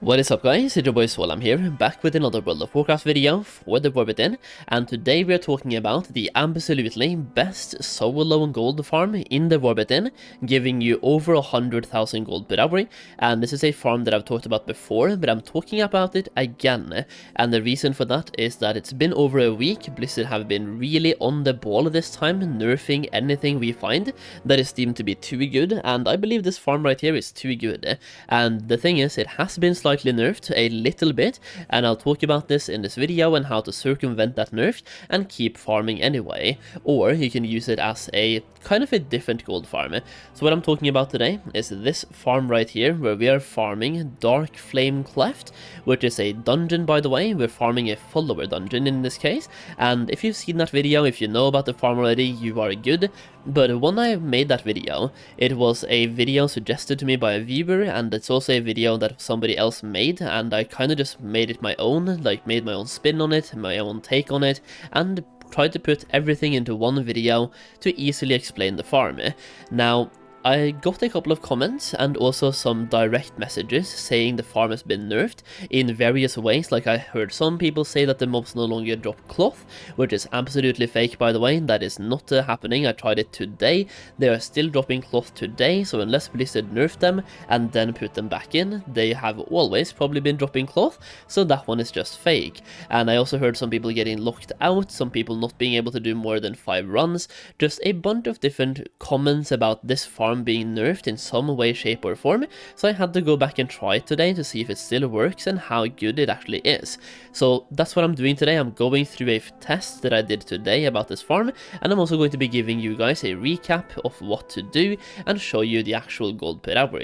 What is up guys, it's your boy Solheim here, back with another World of Warcraft video for the War Within, and today we are talking about the absolutely best solo gold farm in the War Within, giving you over 100,000 gold per hour, and this is a farm that I've talked about before, but I'm talking about it again, and the reason for that is that it's been over a week. Blizzard have been really on the ball this time, nerfing anything we find that is deemed to be too good, and I believe this farm right here is too good, and the thing is, it has been slightly nerfed a little bit, and I'll talk about this in this video and how to circumvent that nerf and keep farming anyway, or you can use it as a kind of a different gold farm. So what I'm talking about today is this farm right here, where we are farming Dark Flame Cleft, which is a dungeon, by the way. We're farming a follower dungeon in this case, and if you've seen that video, if you know about the farm already, you are good. But when I made that video, it was a video suggested to me by a viewer, and it's also a video that somebody else made, and I kind of just made it my own, like made my own spin on it, my own take on it, and tried to put everything into one video to easily explain the farm. Now, I got a couple of comments and also some direct messages saying the farm has been nerfed in various ways. Like I heard some people say that the mobs no longer drop cloth, which is absolutely fake, by the way. That is not happening. I tried it today. They are still dropping cloth today, so unless Blizzard nerfed them and then put them back in, they have always probably been dropping cloth, so that one is just fake. And I also heard some people getting locked out, some people not being able to do more than 5 runs, just a bunch of different comments about this farm being nerfed in some way, shape or form, so I had to go back and try it today to see if it still works and how good it actually is. So that's what I'm doing today. I'm going through a test that I did today about this farm, and I'm also going to be giving you guys a recap of what to do and show you the actual gold per hour.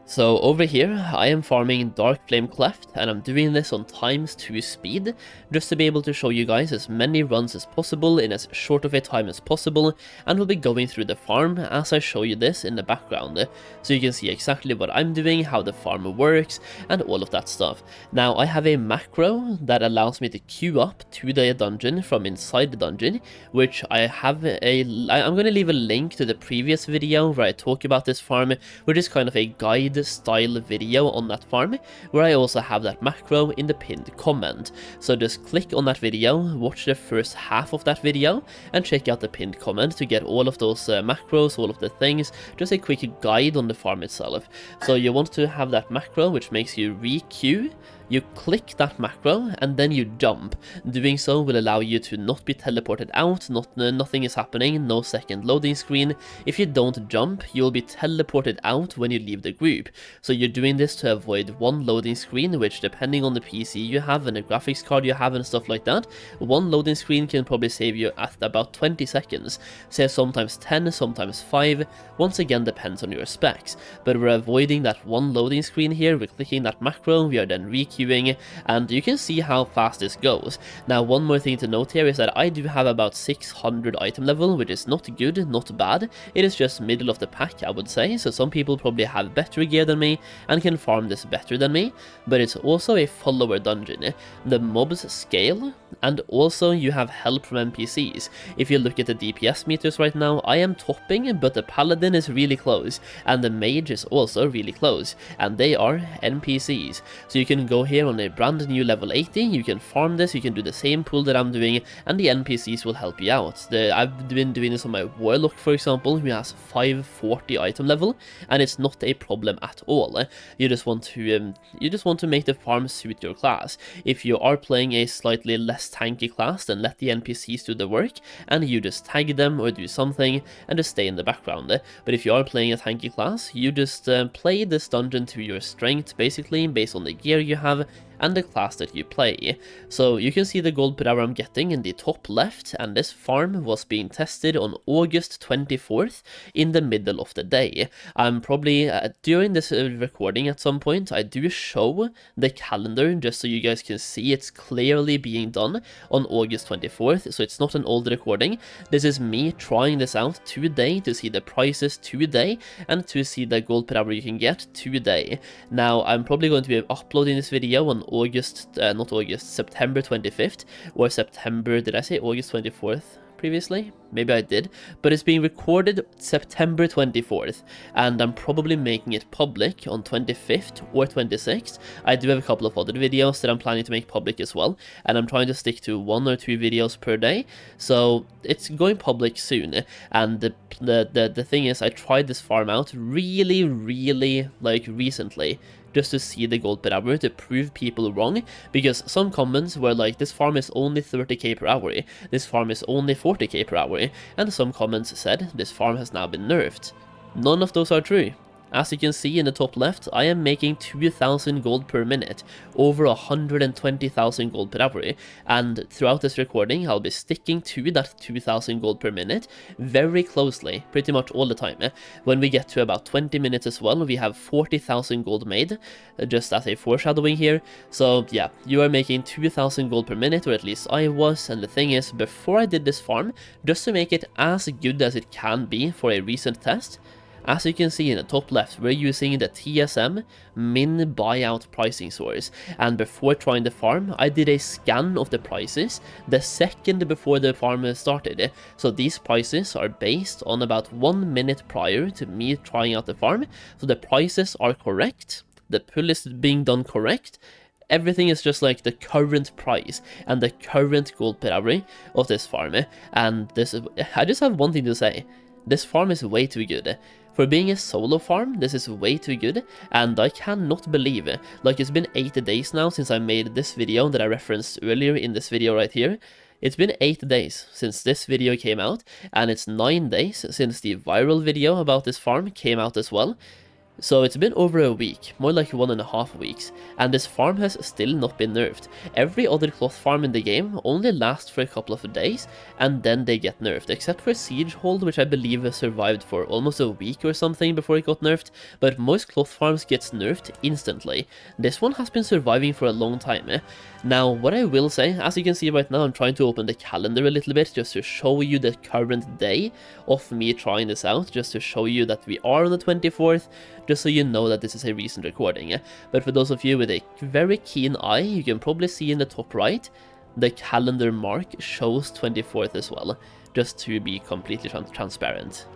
So over here, I am farming Dark Flame Cleft, and I'm doing this on ×2 speed, just to be able to show you guys as many runs as possible in as short of a time as possible, and we'll be going through the farm as I show you this in the background, so you can see exactly what I'm doing, how the farm works, and all of that stuff. Now, I have a macro that allows me to queue up to the dungeon from inside the dungeon, which I'm going to leave a link to the previous video where I talk about this farm, which is kind of a guide style video on that farm, where I also have that macro in the pinned comment. So just click on that video, watch the first half of that video, and check out the pinned comment to get all of those macros, all of the things, just a quick guide on the farm itself. So you want to have that macro, which makes you re-queue. You click that macro and then you jump. Doing so will allow you to not be teleported out, nothing is happening, no second loading screen. If you don't jump, you'll be teleported out when you leave the group. So you're doing this to avoid one loading screen, which depending on the PC you have and the graphics card you have and stuff like that, one loading screen can probably save you at about 20 seconds. Say sometimes 10, sometimes 5, once again depends on your specs. But we're avoiding that one loading screen here, we're clicking that macro, we are then queuing, and you can see how fast this goes. Now, one more thing to note here is that I do have about 600 item level, which is not good, not bad. It is just middle of the pack, I would say, so some people probably have better gear than me and can farm this better than me, but it's also a follower dungeon. The mobs scale, and also you have help from NPCs. If you look at the DPS meters right now, I am topping, but the paladin is really close, and the mage is also really close, and they are NPCs. So you can go here on a brand new level 80, you can farm this, you can do the same pull that I'm doing, and the NPCs will help you out. I've been doing this on my warlock, for example, who has 540 item level, and it's not a problem at all. You just want to make the farm suit your class. If you are playing a slightly less tanky class, then let the NPCs do the work, and you just tag them or do something and just stay in the background. But if you are playing a tanky class, you just play this dungeon to your strength, basically, based on the gear you have and the class that you play. So you can see the gold per hour I'm getting in the top left, and this farm was being tested on August 24th in the middle of the day. I'm probably, during this recording at some point, I do show the calendar just so you guys can see it's clearly being done on August 24th, so it's not an old recording. This is me trying this out today to see the prices today and to see the gold per hour you can get today. Now, I'm probably going to be uploading this video on September 25th, or September, did I say August 24th previously? maybe I did, but it's being recorded September 24th, and I'm probably making it public on 25th or 26th. I do have a couple of other videos that I'm planning to make public as well, and I'm trying to stick to 1 or 2 videos per day, so it's going public soon. And the thing is, I tried this farm out really like recently, just to see the gold per hour, to prove people wrong, because some comments were like, this farm is only 30k per hour, this farm is only 40k per hour, and some comments said this farm has now been nerfed. None of those are true. As you can see in the top left, I am making 2,000 gold per minute, over 120,000 gold per hour, and throughout this recording I'll be sticking to that 2,000 gold per minute very closely, pretty much all the time. When we get to about 20 minutes as well, we have 40,000 gold made, just as a foreshadowing here. So yeah, you are making 2,000 gold per minute, or at least I was, and the thing is, before I did this farm, just to make it as good as it can be for a recent test, as you can see in the top left, we're using the TSM min buyout pricing source, and before trying the farm, I did a scan of the prices the second before the farm started. So these prices are based on about 1 minute prior to me trying out the farm, so the prices are correct, the pull is being done correct, everything is just like the current price and the current gold per hour of this farm. And I just have one thing to say, this farm is way too good. For being a solo farm, this is way too good, and I cannot believe it. Like, it's been 8 days now since I made this video that I referenced earlier in this video right here. It's been 8 days since this video came out, and it's 9 days since the viral video about this farm came out as well. So it's been over a week, more like 1.5 weeks, and this farm has still not been nerfed. Every other cloth farm in the game only lasts for a couple of days, and then they get nerfed, except for Siegehold, which I believe has survived for almost a week or something before it got nerfed, but most cloth farms gets nerfed instantly. This one has been surviving for a long time. Now, what I will say, as you can see right now, I'm trying to open the calendar a little bit, just to show you the current day of me trying this out, just to show you that we are on the 24th, just so you know that this is a recent recording. But for those of you with a very keen eye, you can probably see in the top right, the calendar mark shows 24th as well, just to be completely transparent.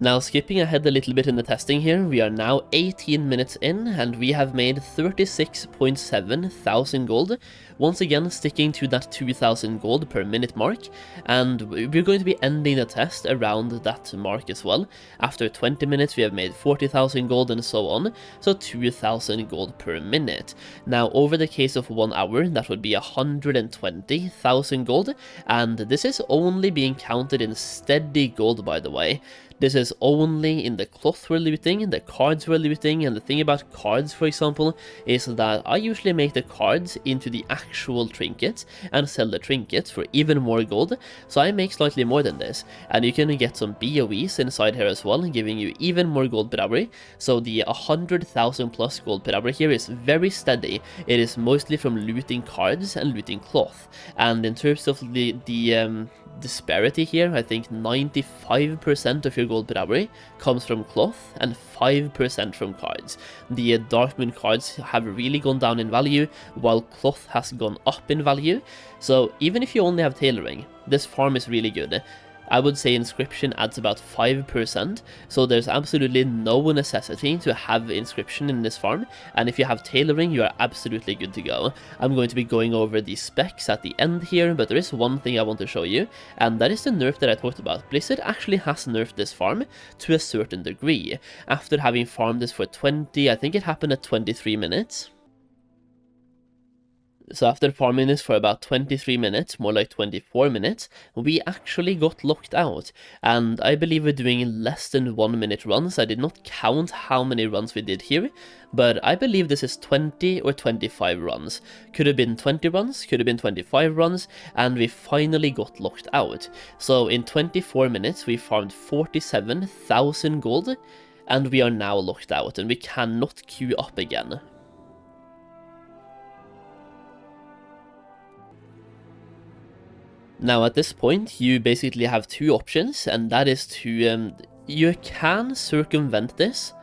Now, skipping ahead a little bit in the testing here, we are now 18 minutes in, and we have made 36.7 thousand gold, once again sticking to that 2,000 gold per minute mark, and we're going to be ending the test around that mark as well. After 20 minutes we have made 40,000 gold and so on, so 2,000 gold per minute. Now, over the case of 1 hour, that would be 120,000 gold, and this is only being counted in steady gold, by the way. This is only in the cloth we're looting, the cards we're looting, and the thing about cards, for example, is that I usually make the cards into the actual trinkets and sell the trinkets for even more gold, so I make slightly more than this, and you can get some BOEs inside here as well, giving you even more gold per hour, so the 100,000 plus gold per hour here is very steady. It is mostly from looting cards and looting cloth, and in terms of the disparity here, I think 95% of your gold per hour comes from cloth and 5% from cards. The Dark Moon cards have really gone down in value, while cloth has gone up in value, so even if you only have tailoring, this farm is really good. I would say inscription adds about 5%, so there's absolutely no necessity to have inscription in this farm, and if you have tailoring, you are absolutely good to go. I'm going to be going over the specs at the end here, but there is one thing I want to show you, and that is the nerf that I talked about. Blizzard actually has nerfed this farm to a certain degree. After having farmed this for 20, I think it happened at 23 minutes. So after farming this for about 23 minutes, more like 24 minutes, we actually got locked out, and I believe we're doing less than 1 minute runs. I did not count how many runs we did here, but I believe this is 20 or 25 runs. Could have been 20 runs, could have been 25 runs, and we finally got locked out. So in 24 minutes we farmed 47,000 gold, and we are now locked out, and we cannot queue up again. Now at this point you basically have two options, and that is to, you can circumvent this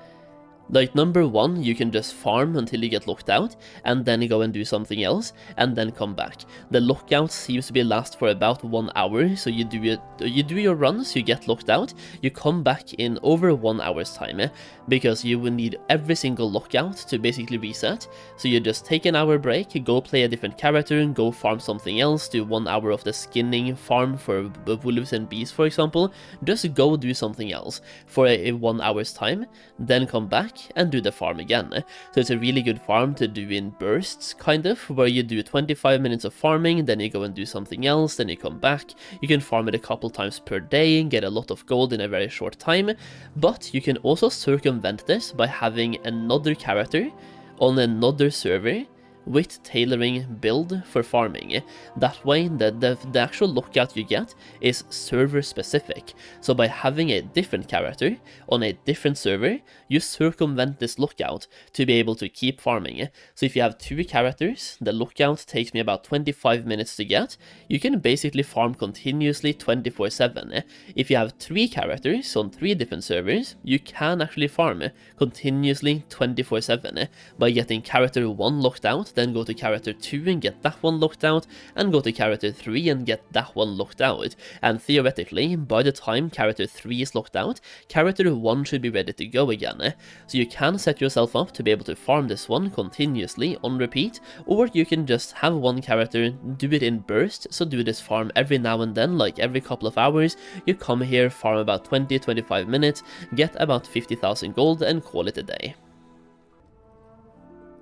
Like, number one, you can just farm until you get locked out, and then go and do something else, and then come back. The lockout seems to be last for about 1 hour, so you do your runs, you get locked out, you come back in over 1 hour's time, because you will need every single lockout to basically reset. So you just take an hour break, go play a different character, go farm something else, do 1 hour of the skinning farm for wolves and bees, for example, just go do something else for a 1 hour's time, then come back and do the farm again. So it's a really good farm to do in bursts, kind of, where you do 25 minutes of farming, then you go and do something else, then you come back. You can farm it a couple times per day and get a lot of gold in a very short time, but you can also circumvent this by having another character on another server with tailoring build for farming. That way, the actual lockout you get is server specific. So by having a different character on a different server, you circumvent this lockout to be able to keep farming. So if you have 2 characters, the lockout takes me about 25 minutes to get. You can basically farm continuously 24/7. If you have 3 characters on 3 different servers, you can actually farm continuously 24/7 by getting character 1 locked out, then go to character 2 and get that one locked out, and go to character 3 and get that one locked out. And theoretically, by the time character 3 is locked out, character 1 should be ready to go again. So you can set yourself up to be able to farm this one continuously on repeat, or you can just have one character, do it in bursts, so do this farm every now and then, like every couple of hours. You come here, farm about 20-25 minutes, get about 50,000 gold, and call it a day.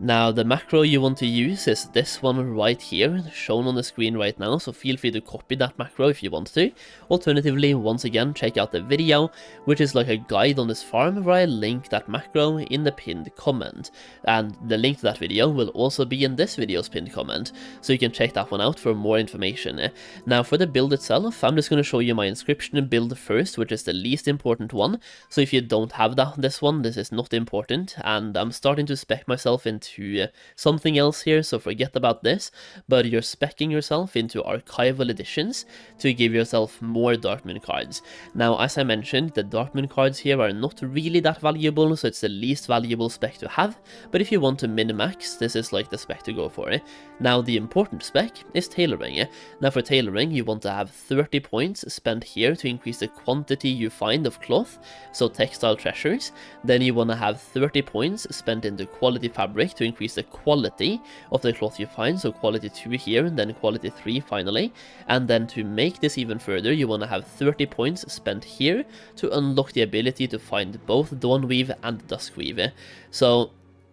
Now, the macro you want to use is this one right here, shown on the screen right now, so feel free to copy that macro if you want to. Alternatively, once again, check out the video, which is like a guide on this farm, where I link that macro in the pinned comment. And the link to that video will also be in this video's pinned comment, so you can check that one out for more information. Now, for the build itself, I'm just going to show you my inscription build first, which is the least important one. So if you don't have this one, this is not important, and I'm starting to spec myself into something else here, so forget about this, but you're speccing yourself into archival editions to give yourself more Darkmoon cards. Now, as I mentioned, the Darkmoon cards here are not really that valuable, so it's the least valuable spec to have, but if you want to min-max, this is like the spec to go for. Now, the important spec is tailoring. Now, for tailoring, you want to have 30 points spent here to increase the quantity you find of cloth, so textile treasures. Then you want to have 30 points spent into quality fabric to increase the quality of the cloth you find, so quality 2 here, and then quality 3 finally. And then to make this even further, you want to have 30 points spent here to unlock the ability to find both Dawnweave and Duskweave. So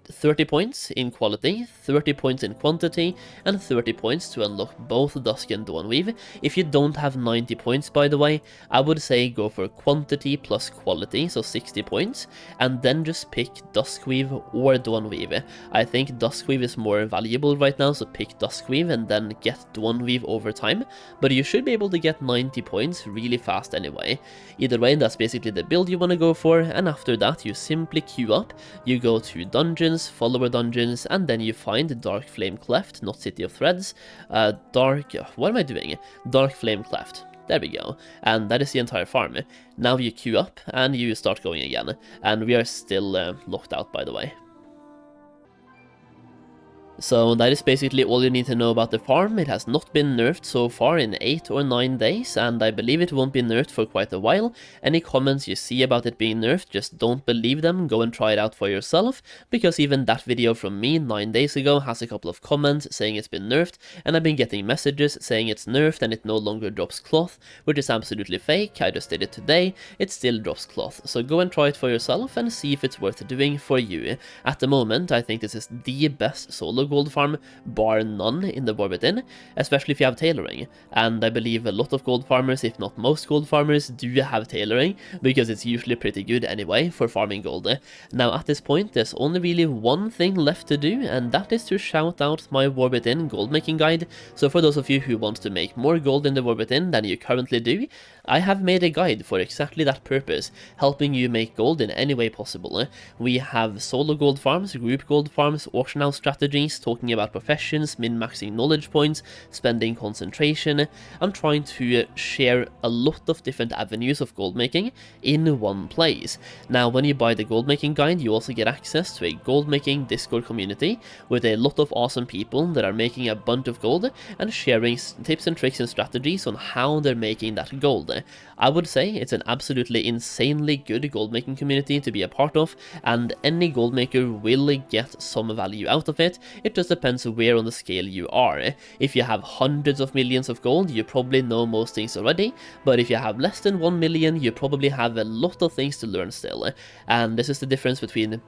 30 points in quality, 30 points in quantity, and 30 points to unlock both Dusk and Dawnweave. If you don't have 90 points, by the way, I would say go for quantity plus quality, so 60 points, and then just pick Duskweave or Dawnweave. I think Duskweave is more valuable right now, so pick Duskweave and then get Dawnweave over time, but you should be able to get 90 points really fast anyway. Either way, that's basically the build you want to go for, and after that you simply queue up, you go to dungeons, follower dungeons, and then you find Dark Flame Cleft, not City of Threads, what am I doing? Dark Flame Cleft. There we go, and that is the entire farm. Now you queue up, and you start going again, and we are still locked out, by the way. So that is basically all you need to know about the farm. It has not been nerfed so far in 8 or 9 days, and I believe it won't be nerfed for quite a while. Any comments you see about it being nerfed, just don't believe them, go and try it out for yourself, because even that video from me 9 days ago has a couple of comments saying it's been nerfed, and I've been getting messages saying it's nerfed and it no longer drops cloth, which is absolutely fake. I just did it today, it still drops cloth, so go and try it for yourself and see if it's worth doing for you. At the moment, I think this is the best solo gold farm, bar none, in the War Within, especially if you have tailoring. And I believe a lot of gold farmers, if not most gold farmers, do have tailoring, because it's usually pretty good anyway for farming gold. Now at this point, there's only really one thing left to do, and that is to shout out my War Within Goldmaking Guide. So for those of you who want to make more gold in the War Within than you currently do, I have made a guide for exactly that purpose, helping you make gold in any way possible. We have solo gold farms, group gold farms, auction house strategies, talking about professions, min-maxing knowledge points, spending concentration. I'm trying to share a lot of different avenues of gold making in one place. Now, when you buy the gold making guide, you also get access to a gold making Discord community with a lot of awesome people that are making a bunch of gold and sharing tips and tricks and strategies on how they're making that gold. I would say it's an absolutely insanely good gold making community to be a part of, and any gold maker will get some value out of it. It just depends where on the scale you are. If you have hundreds of millions of gold, you probably know most things already, but if you have less than 1 million, you probably have a lot of things to learn still. And this is the difference between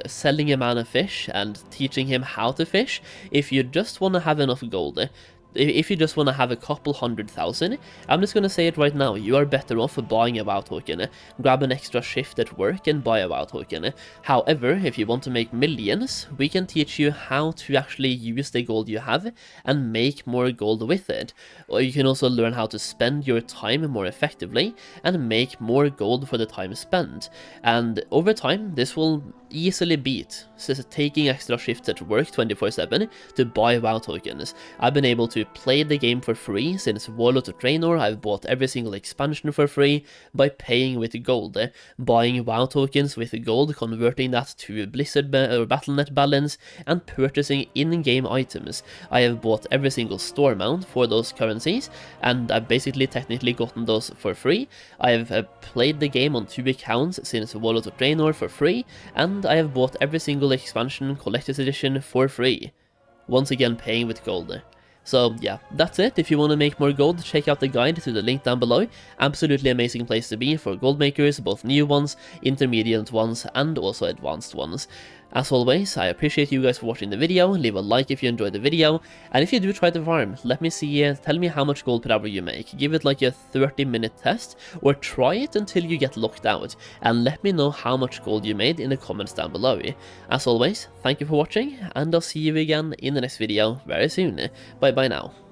selling a man a fish and teaching him how to fish. If you just want to have enough gold, if you just want to have a couple 100,000, I'm just going to say it right now, you are better off buying a WoW token. Grab an extra shift at work and buy a WoW token. However, if you want to make millions, we can teach you how to actually use the gold you have and make more gold with it. Or you can also learn how to spend your time more effectively and make more gold for the time spent. And over time, this will easily beat taking extra shifts at work 24/7 to buy WoW tokens. I've been able to play the game for free since Warlord of Draenor. I've bought every single expansion for free by paying with gold, buying WoW tokens with gold, converting that to Blizzard or Battle.net balance, and purchasing in-game items. I have bought every single store mount for those currencies, and I've basically technically gotten those for free. I have played the game on 2 accounts since Warlord of Draenor for free, and I have bought every single expansion collector's edition for free. Once again paying with gold. So yeah, that's it. If you want to make more gold, check out the guide to the link down below. Absolutely amazing place to be for gold makers, both new ones, intermediate ones, and also advanced ones. As always, I appreciate you guys for watching the video. Leave a like if you enjoyed the video, and if you do try to farm, let me see, tell me how much gold per hour you make. Give it like a 30-minute test, or try it until you get locked out, and let me know how much gold you made in the comments down below. As always, thank you for watching, and I'll see you again in the next video very soon. Bye bye now.